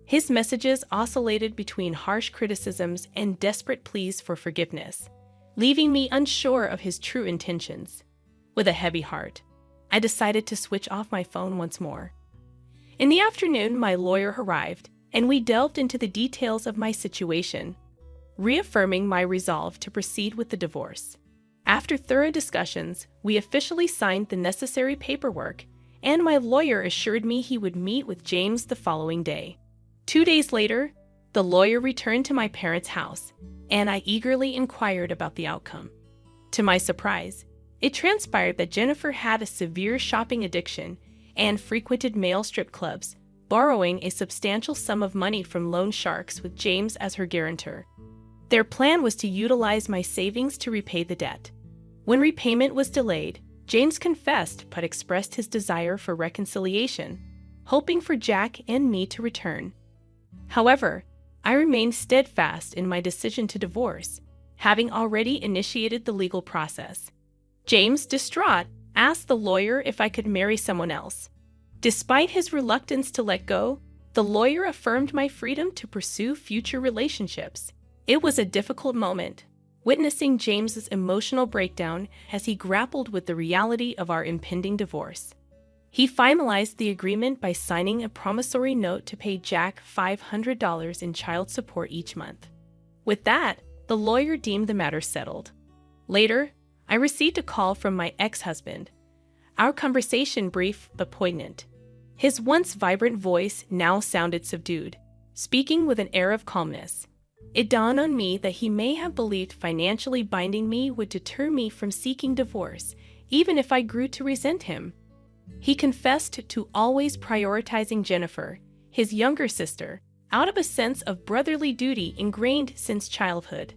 His messages oscillated between harsh criticisms and desperate pleas for forgiveness, leaving me unsure of his true intentions. With a heavy heart, I decided to switch off my phone once more. In the afternoon, my lawyer arrived, and we delved into the details of my situation, reaffirming my resolve to proceed with the divorce. After thorough discussions, we officially signed the necessary paperwork, and my lawyer assured me he would meet with James the following day. 2 days later, the lawyer returned to my parents' house, and I eagerly inquired about the outcome. To my surprise, it transpired that Jennifer had a severe shopping addiction and frequented male strip clubs, borrowing a substantial sum of money from loan sharks with James as her guarantor. Their plan was to utilize my savings to repay the debt. When repayment was delayed, James confessed but expressed his desire for reconciliation, hoping for Jack and me to return. However, I remained steadfast in my decision to divorce, having already initiated the legal process. James, distraught, asked the lawyer if I could marry someone else. Despite his reluctance to let go, the lawyer affirmed my freedom to pursue future relationships. It was a difficult moment, witnessing James's emotional breakdown as he grappled with the reality of our impending divorce. He finalized the agreement by signing a promissory note to pay Jack $500 in child support each month. With that, the lawyer deemed the matter settled. Later, I received a call from my ex-husband. Our conversation brief but poignant. His once vibrant voice now sounded subdued, speaking with an air of calmness. It dawned on me that he may have believed financially binding me would deter me from seeking divorce, even if I grew to resent him. He confessed to always prioritizing Jennifer, his younger sister, out of a sense of brotherly duty ingrained since childhood.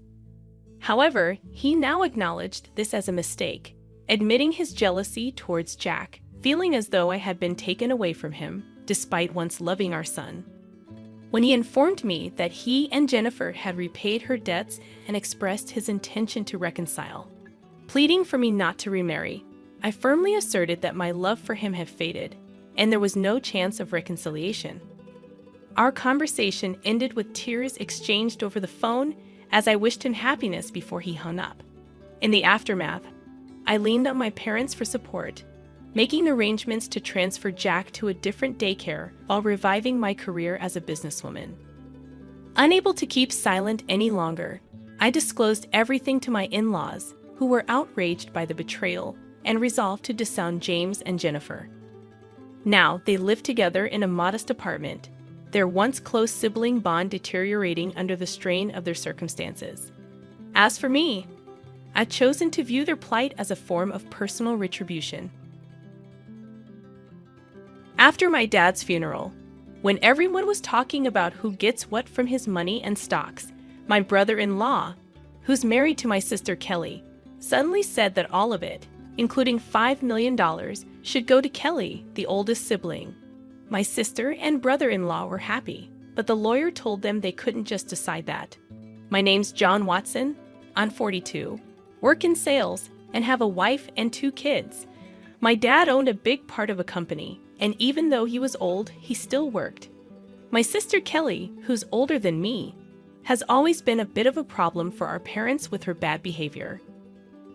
However, he now acknowledged this as a mistake, admitting his jealousy towards Jack, feeling as though I had been taken away from him, despite once loving our son. when he informed me that he and Jennifer had repaid her debts and expressed his intention to reconcile. Pleading for me not to remarry, I firmly asserted that my love for him had faded, and there was no chance of reconciliation. Our conversation ended with tears exchanged over the phone as I wished him happiness before he hung up. In the aftermath, I leaned on my parents for support, making arrangements to transfer Jack to a different daycare while reviving my career as a businesswoman. Unable to keep silent any longer, I disclosed everything to my in-laws, who were outraged by the betrayal and resolved to disown James and Jennifer. Now they live together in a modest apartment, their once close sibling bond deteriorating under the strain of their circumstances. As for me, I've chosen to view their plight as a form of personal retribution. After my dad's funeral, when everyone was talking about who gets what from his money and stocks, my brother-in-law, who's married to my sister Kelly, suddenly said that all of it, including $5 million, should go to Kelly, the oldest sibling. My sister and brother-in-law were happy, but the lawyer told them they couldn't just decide that. My name's John Watson, I'm 42, work in sales, and have a wife and 2 kids. My dad owned a big part of a company, and even though he was old, he still worked. My sister Kelly, who's older than me, has always been a bit of a problem for our parents with her bad behavior.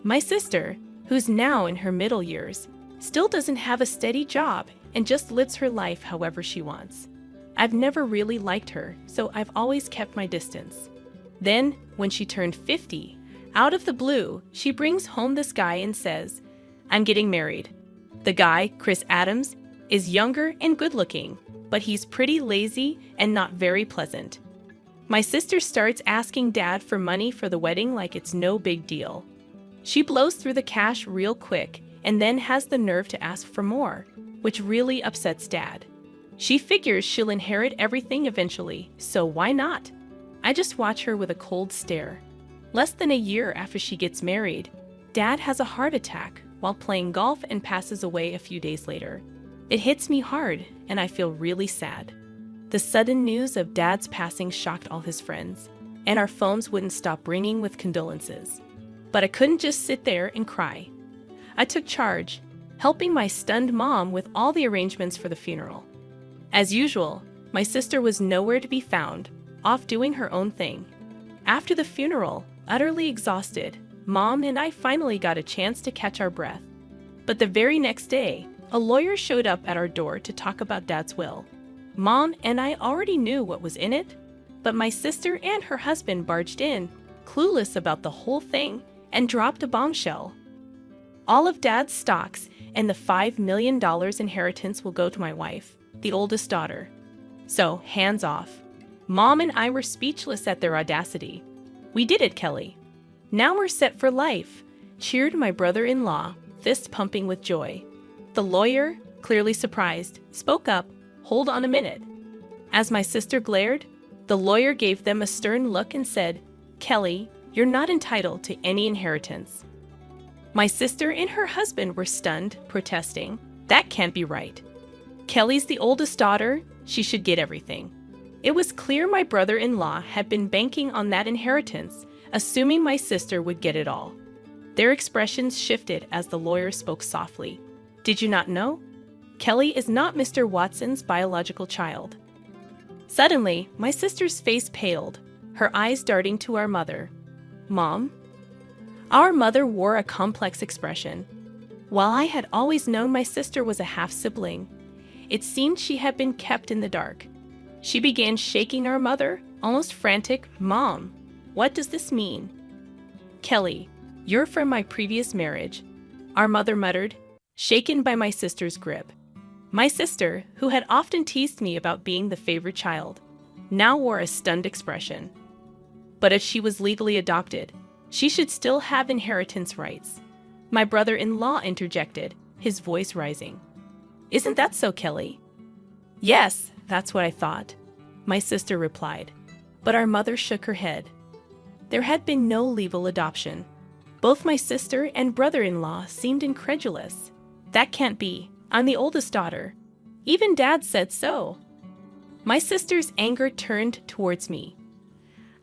My sister, who's now in her middle years, still doesn't have a steady job and just lives her life however she wants. I've never really liked her, so I've always kept my distance. Then, when she turned 50, out of the blue, she brings home this guy and says, "I'm getting married." The guy, Chris Adams, is younger and good-looking, but he's pretty lazy and not very pleasant. My sister starts asking Dad for money for the wedding like it's no big deal. She blows through the cash real quick and then has the nerve to ask for more, which really upsets Dad. She figures she'll inherit everything eventually, so why not? I just watch her with a cold stare. Less than a year after she gets married, Dad has a heart attack while playing golf and passes away a few days later. It hits me hard, and I feel really sad. The sudden news of Dad's passing shocked all his friends, and our phones wouldn't stop ringing with condolences. But I couldn't just sit there and cry. I took charge, helping my stunned mom with all the arrangements for the funeral. As usual, my sister was nowhere to be found, off doing her own thing. After the funeral, utterly exhausted, Mom and I finally got a chance to catch our breath. But the very next day, a lawyer showed up at our door to talk about Dad's will. Mom and I already knew what was in it, but my sister and her husband barged in, clueless about the whole thing, and dropped a bombshell. All of Dad's stocks and the $5 million inheritance will go to my wife, the oldest daughter. So, hands off. Mom and I were speechless at their audacity. "We did it, Kelly. Now we're set for life," cheered my brother-in-law, fist pumping with joy. The lawyer, clearly surprised, spoke up, "Hold on a minute." As my sister glared, the lawyer gave them a stern look and said, "Kelly, you're not entitled to any inheritance." My sister and her husband were stunned, protesting, "That can't be right. Kelly's the oldest daughter, she should get everything." It was clear my brother-in-law had been banking on that inheritance, assuming my sister would get it all. Their expressions shifted as the lawyer spoke softly. "Did you not know? Kelly is not Mr. Watson's biological child." Suddenly, my sister's face paled, her eyes darting to our mother. "Mom?" Our mother wore a complex expression. While I had always known my sister was a half-sibling, it seemed she had been kept in the dark. She began shaking our mother, almost frantic. "Mom, what does this mean?" "Kelly, you're from my previous marriage," our mother muttered, shaken by my sister's grip. My sister, who had often teased me about being the favorite child, now wore a stunned expression. But if she was legally adopted, she should still have inheritance rights. My brother-in-law interjected, his voice rising. "Isn't that so, Kelly?" "Yes, that's what I thought," my sister replied, but our mother shook her head. There had been no legal adoption. Both my sister and brother-in-law seemed incredulous. "That can't be. I'm the oldest daughter. Even Dad said so." My sister's anger turned towards me.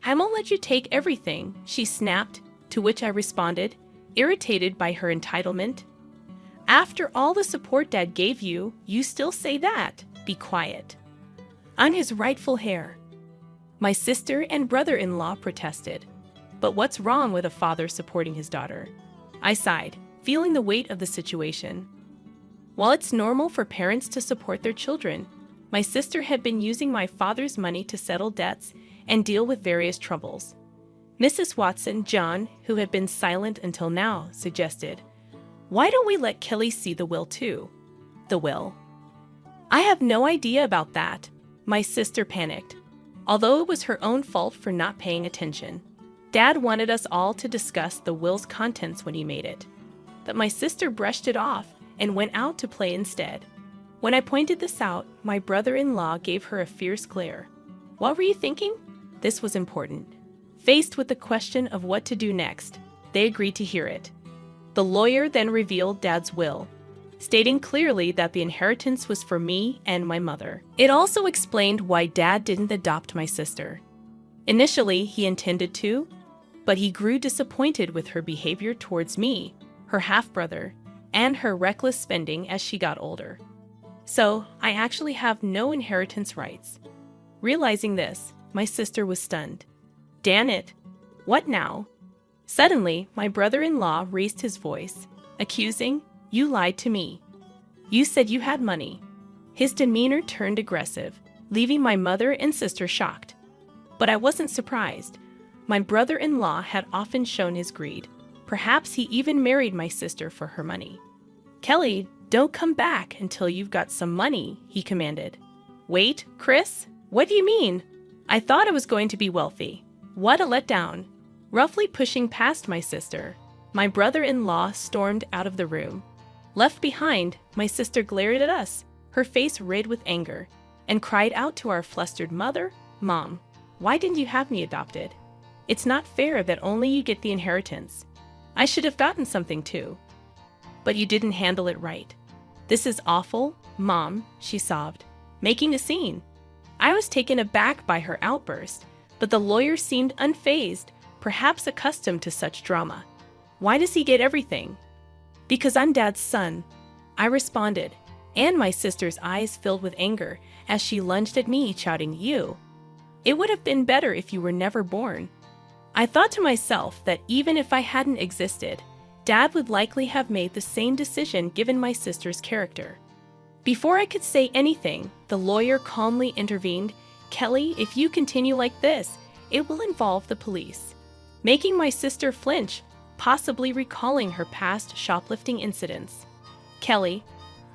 "I won't let you take everything," she snapped, to which I responded, irritated by her entitlement. "After all the support Dad gave you, you still say that? Be quiet." "I'm his rightful heir." My sister and brother-in-law protested. But what's wrong with a father supporting his daughter? I sighed, feeling the weight of the situation. While it's normal for parents to support their children, my sister had been using my father's money to settle debts and deal with various troubles. Mrs. Watson, John, who had been silent until now, suggested, "Why don't we let Kelly see the will too?" "The will?" "I have no idea about that." My sister panicked, although it was her own fault for not paying attention. Dad wanted us all to discuss the will's contents when he made it, but my sister brushed it off and went out to play instead. When I pointed this out, my brother-in-law gave her a fierce glare. "What were you thinking?" This was important. Faced with the question of what to do next, they agreed to hear it. The lawyer then revealed Dad's will, stating clearly that the inheritance was for me and my mother. It also explained why Dad didn't adopt my sister. Initially, he intended to, but he grew disappointed with her behavior towards me, her half-brother, and her reckless spending as she got older. So, I actually have no inheritance rights. Realizing this, my sister was stunned. "Damn it! What now?" Suddenly, my brother-in-law raised his voice, accusing, "You lied to me. You said you had money." His demeanor turned aggressive, leaving my mother and sister shocked. But I wasn't surprised. My brother-in-law had often shown his greed. Perhaps he even married my sister for her money. "Kelly, don't come back until you've got some money," he commanded. "Wait, Chris? What do you mean? I thought I was going to be wealthy. What a letdown." Roughly pushing past my sister, my brother-in-law stormed out of the room. Left behind, my sister glared at us, her face red with anger, and cried out to our flustered mother, "Mom, why didn't you have me adopted? It's not fair that only you get the inheritance. I should have gotten something too. But you didn't handle it right. This is awful, Mom," she sobbed, making a scene. I was taken aback by her outburst, but the lawyer seemed unfazed, perhaps accustomed to such drama. "Why does he get everything?" "Because I'm Dad's son," I responded, and my sister's eyes filled with anger as she lunged at me, shouting, "You! It would have been better if you were never born." I thought to myself that even if I hadn't existed, Dad would likely have made the same decision given my sister's character. Before I could say anything, the lawyer calmly intervened, "Kelly, if you continue like this, it will involve the police," making my sister flinch, possibly recalling her past shoplifting incidents. "Kelly,"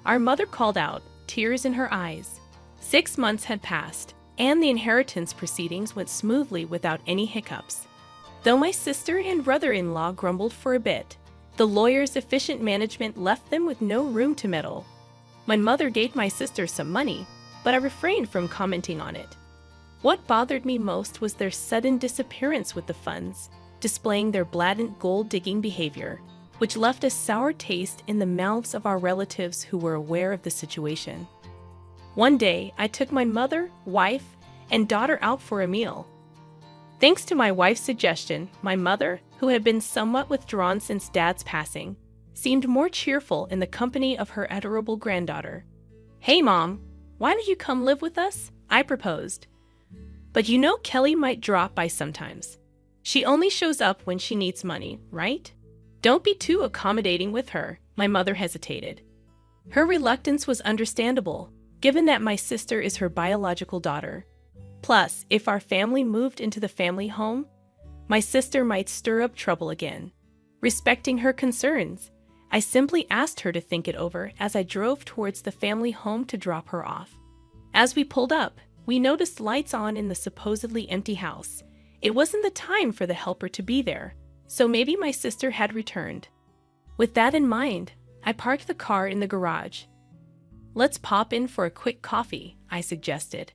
our mother called out, tears in her eyes. 6 months had passed, and the inheritance proceedings went smoothly without any hiccups. Though my sister and brother-in-law grumbled for a bit, the lawyer's efficient management left them with no room to meddle. My mother gave my sister some money, but I refrained from commenting on it. What bothered me most was their sudden disappearance with the funds, displaying their blatant gold-digging behavior, which left a sour taste in the mouths of our relatives who were aware of the situation. One day, I took my mother, wife, and daughter out for a meal. Thanks to my wife's suggestion, my mother, who had been somewhat withdrawn since Dad's passing, seemed more cheerful in the company of her adorable granddaughter. "Hey, Mom, why don't you come live with us?" I proposed. "But you know Kelly might drop by sometimes. She only shows up when she needs money, right? Don't be too accommodating with her," my mother hesitated. Her reluctance was understandable, given that my sister is her biological daughter. Plus, if our family moved into the family home, my sister might stir up trouble again. Respecting her concerns, I simply asked her to think it over as I drove towards the family home to drop her off. As we pulled up, we noticed lights on in the supposedly empty house. It wasn't the time for the helper to be there, so maybe my sister had returned. With that in mind, I parked the car in the garage. "Let's pop in for a quick coffee," I suggested.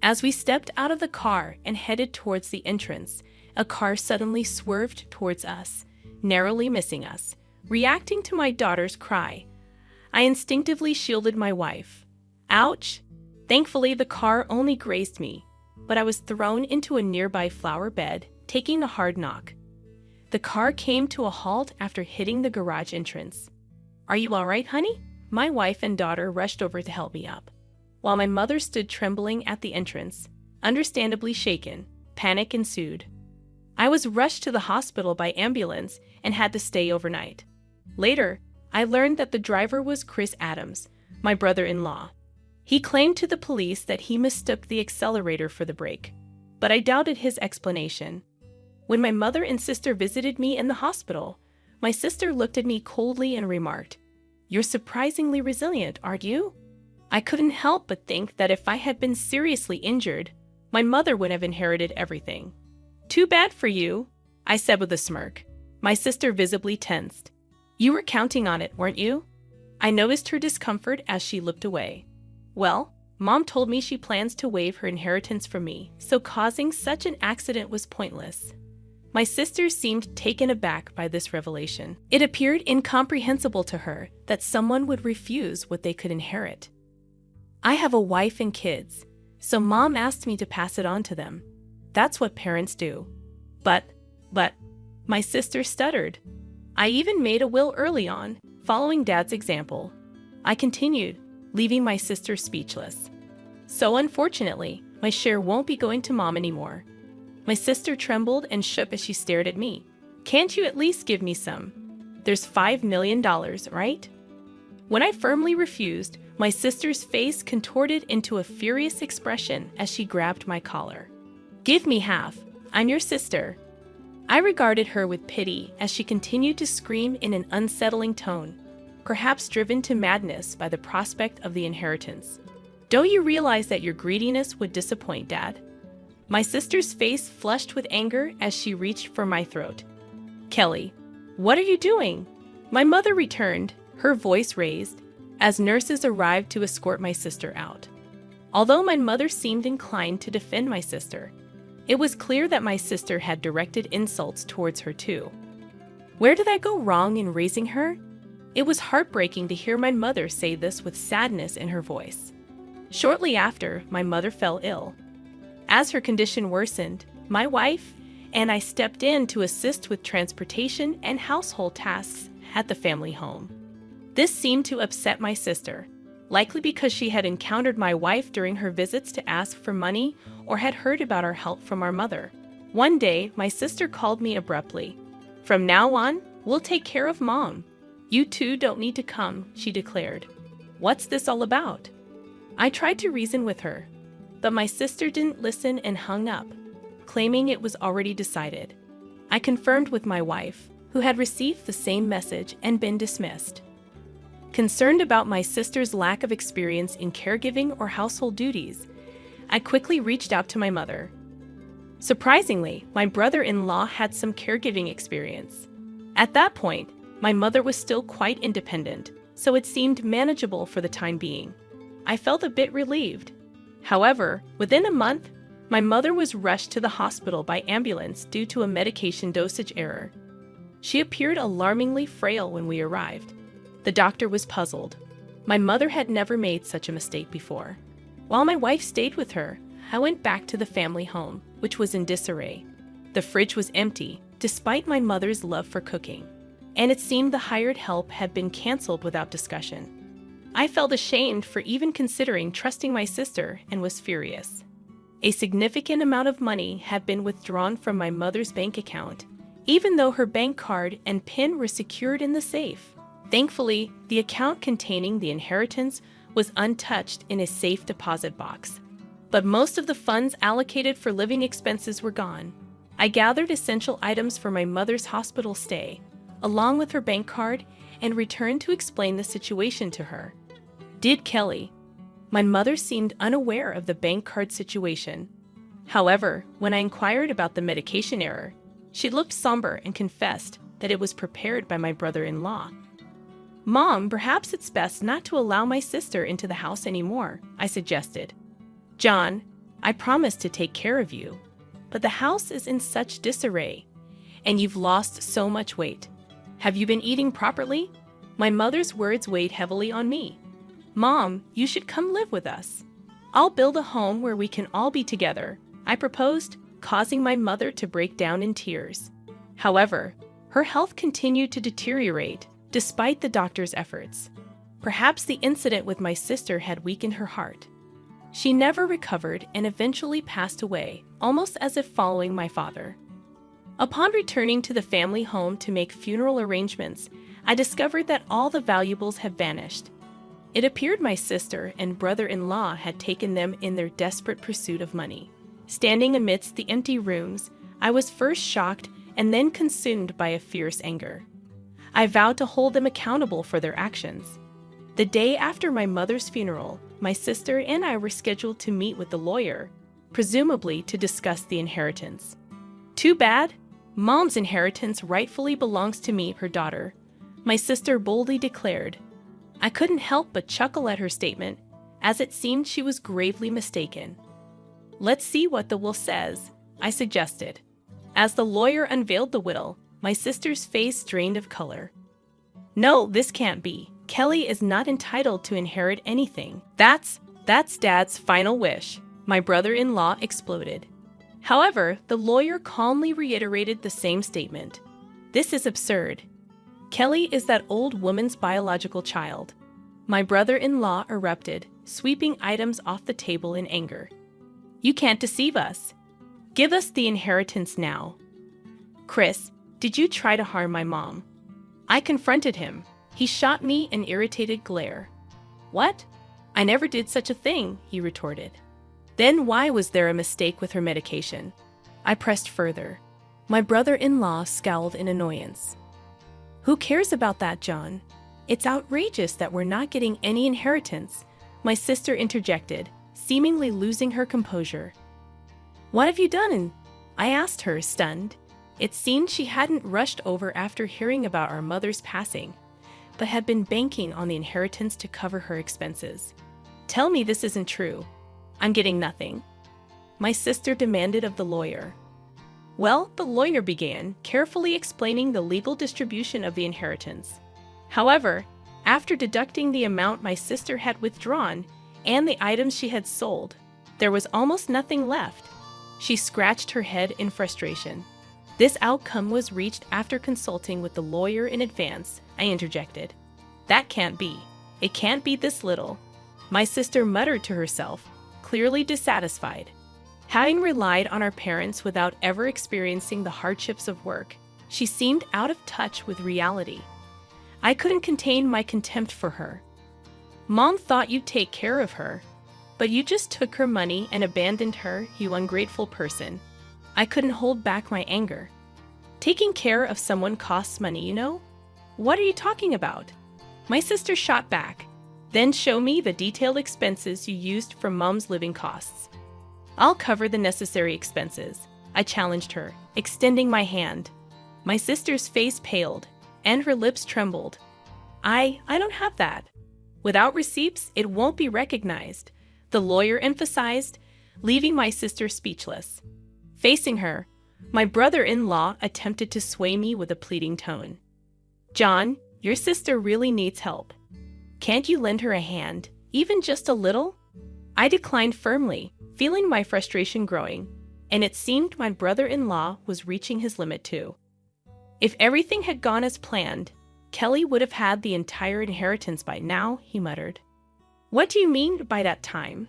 As we stepped out of the car and headed towards the entrance, a car suddenly swerved towards us, narrowly missing us. Reacting to my daughter's cry, I instinctively shielded my wife. "Ouch! Thankfully, the car only grazed me, but I was thrown into a nearby flower bed, taking a hard knock. The car came to a halt after hitting the garage entrance. "Are you all right, honey?" My wife and daughter rushed over to help me up, while my mother stood trembling at the entrance, understandably shaken. Panic ensued. I was rushed to the hospital by ambulance and had to stay overnight. Later, I learned that the driver was Chris Adams, my brother-in-law. He claimed to the police that he mistook the accelerator for the brake, but I doubted his explanation. When my mother and sister visited me in the hospital, my sister looked at me coldly and remarked, "You're surprisingly resilient, aren't you?" I couldn't help but think that if I had been seriously injured, my mother would have inherited everything. "Too bad for you," I said with a smirk. My sister visibly tensed. "You were counting on it, weren't you?" I noticed her discomfort as she looked away. "Well, Mom told me she plans to waive her inheritance from me, so causing such an accident was pointless." My sister seemed taken aback by this revelation. It appeared incomprehensible to her that someone would refuse what they could inherit. "I have a wife and kids, so Mom asked me to pass it on to them. That's what parents do." But, my sister stuttered. "I even made a will early on, following Dad's example." I continued, leaving my sister speechless. "So unfortunately, my share won't be going to Mom anymore." My sister trembled and shook as she stared at me. "Can't you at least give me some? There's $5 million, right?" When I firmly refused, my sister's face contorted into a furious expression as she grabbed my collar. "Give me half. I'm your sister." I regarded her with pity as she continued to scream in an unsettling tone, perhaps driven to madness by the prospect of the inheritance. "Don't you realize that your greediness would disappoint Dad?" My sister's face flushed with anger as she reached for my throat. "Kelly, what are you doing?" My mother returned, her voice raised, as nurses arrived to escort my sister out. Although my mother seemed inclined to defend my sister, it was clear that my sister had directed insults towards her too. Where did I go wrong in raising her? It was heartbreaking to hear my mother say this with sadness in her voice. Shortly after, my mother fell ill. As her condition worsened, my wife and I stepped in to assist with transportation and household tasks at the family home. This seemed to upset my sister, likely because she had encountered my wife during her visits to ask for money or had heard about our help from our mother. One day, my sister called me abruptly. "From now on, we'll take care of Mom. You two don't need to come," she declared. "What's this all about?" I tried to reason with her, but my sister didn't listen and hung up, claiming it was already decided. I confirmed with my wife, who had received the same message and been dismissed. Concerned about my sister's lack of experience in caregiving or household duties, I quickly reached out to my mother. Surprisingly, my brother-in-law had some caregiving experience. At that point, my mother was still quite independent, so it seemed manageable for the time being. I felt a bit relieved. However, within a month, my mother was rushed to the hospital by ambulance due to a medication dosage error. She appeared alarmingly frail when we arrived. The doctor was puzzled. My mother had never made such a mistake before. While my wife stayed with her, I went back to the family home, which was in disarray. The fridge was empty, despite my mother's love for cooking, and it seemed the hired help had been canceled without discussion. I felt ashamed for even considering trusting my sister and was furious. A significant amount of money had been withdrawn from my mother's bank account, even though her bank card and PIN were secured in the safe. Thankfully, the account containing the inheritance was untouched in a safe deposit box. But most of the funds allocated for living expenses were gone. I gathered essential items for my mother's hospital stay, along with her bank card, and returned to explain the situation to her. Did Kelly. My mother seemed unaware of the bank card situation. However, when I inquired about the medication error, she looked somber and confessed that it was prepared by my brother-in-law. "Mom, perhaps it's best not to allow my sister into the house anymore," I suggested. "John, I promised to take care of you, but the house is in such disarray, and you've lost so much weight. Have you been eating properly?" My mother's words weighed heavily on me. "Mom, you should come live with us." I'll build a home where we can all be together, I proposed, causing my mother to break down in tears. However, her health continued to deteriorate despite the doctor's efforts. Perhaps the incident with my sister had weakened her heart. She never recovered and eventually passed away, almost as if following my father. Upon returning to the family home to make funeral arrangements, I discovered that all the valuables had vanished. It appeared my sister and brother-in-law had taken them in their desperate pursuit of money. Standing amidst the empty rooms, I was first shocked and then consumed by a fierce anger. I vowed to hold them accountable for their actions. The day after my mother's funeral, my sister and I were scheduled to meet with the lawyer, presumably to discuss the inheritance. Too bad. Mom's inheritance rightfully belongs to me, her daughter, my sister boldly declared. I couldn't help but chuckle at her statement, as it seemed she was gravely mistaken. Let's see what the will says, I suggested. As the lawyer unveiled the will, my sister's face drained of color. No, this can't be. Kelly is not entitled to inherit anything. That's Dad's final wish, my brother-in-law exploded. However, the lawyer calmly reiterated the same statement. This is absurd. Kelly is that old woman's biological child. My brother-in-law erupted, sweeping items off the table in anger. You can't deceive us. Give us the inheritance now. Chris, did you try to harm my mom? I confronted him. He shot me an irritated glare. What? I never did such a thing, he retorted. Then why was there a mistake with her medication? I pressed further. My brother-in-law scowled in annoyance. Who cares about that, John? It's outrageous that we're not getting any inheritance, my sister interjected, seemingly losing her composure. What have you done? I asked her, stunned. It seemed she hadn't rushed over after hearing about our mother's passing, but had been banking on the inheritance to cover her expenses. Tell me this isn't true. I'm getting nothing. My sister demanded of the lawyer. Well, the lawyer began, carefully explaining the legal distribution of the inheritance. However, after deducting the amount my sister had withdrawn and the items she had sold, there was almost nothing left. She scratched her head in frustration. This outcome was reached after consulting with the lawyer in advance, I interjected. That can't be. It can't be this little. My sister muttered to herself, clearly dissatisfied. Having relied on our parents without ever experiencing the hardships of work, she seemed out of touch with reality. I couldn't contain my contempt for her. Mom thought you'd take care of her, but you just took her money and abandoned her, you ungrateful person. I couldn't hold back my anger. Taking care of someone costs money, you know? What are you talking about? My sister shot back. Then show me the detailed expenses you used for Mom's living costs. I'll cover the necessary expenses, I challenged her, extending my hand. My sister's face paled, and her lips trembled. I don't have that. Without receipts, it won't be recognized, the lawyer emphasized, leaving my sister speechless. Facing her, my brother-in-law attempted to sway me with a pleading tone. John, your sister really needs help. Can't you lend her a hand, even just a little? I declined firmly, feeling my frustration growing, and it seemed my brother-in-law was reaching his limit too. If everything had gone as planned, Kelly would have had the entire inheritance by now, he muttered. What do you mean by that time?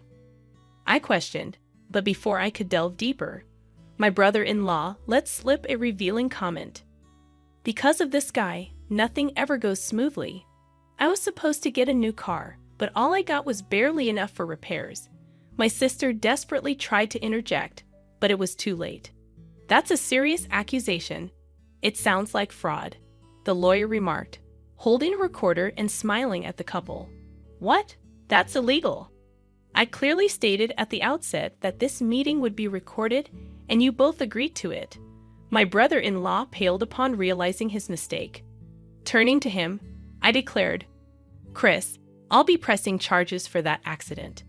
I questioned, but before I could delve deeper, my brother-in-law let slip a revealing comment. Because of this guy, nothing ever goes smoothly. I was supposed to get a new car, but all I got was barely enough for repairs. My sister desperately tried to interject, but it was too late. That's a serious accusation. It sounds like fraud, the lawyer remarked, holding a recorder and smiling at the couple. What? That's illegal. I clearly stated at the outset that this meeting would be recorded, and you both agreed to it. My brother-in-law paled upon realizing his mistake. Turning to him, I declared, Chris, I'll be pressing charges for that accident.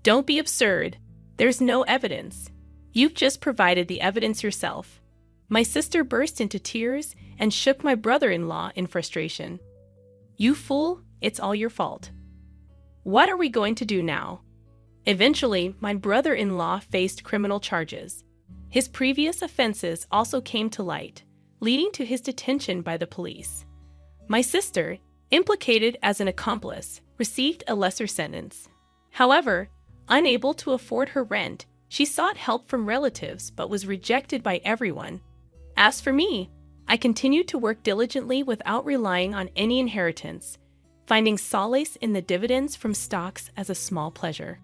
Don't be absurd. There's no evidence. You've just provided the evidence yourself. My sister burst into tears and shook my brother-in-law in frustration. You fool, it's all your fault. What are we going to do now? Eventually, my brother-in-law faced criminal charges. His previous offenses also came to light, leading to his detention by the police. My sister, implicated as an accomplice, received a lesser sentence. However, unable to afford her rent, she sought help from relatives but was rejected by everyone. As for me, I continued to work diligently without relying on any inheritance, finding solace in the dividends from stocks as a small pleasure.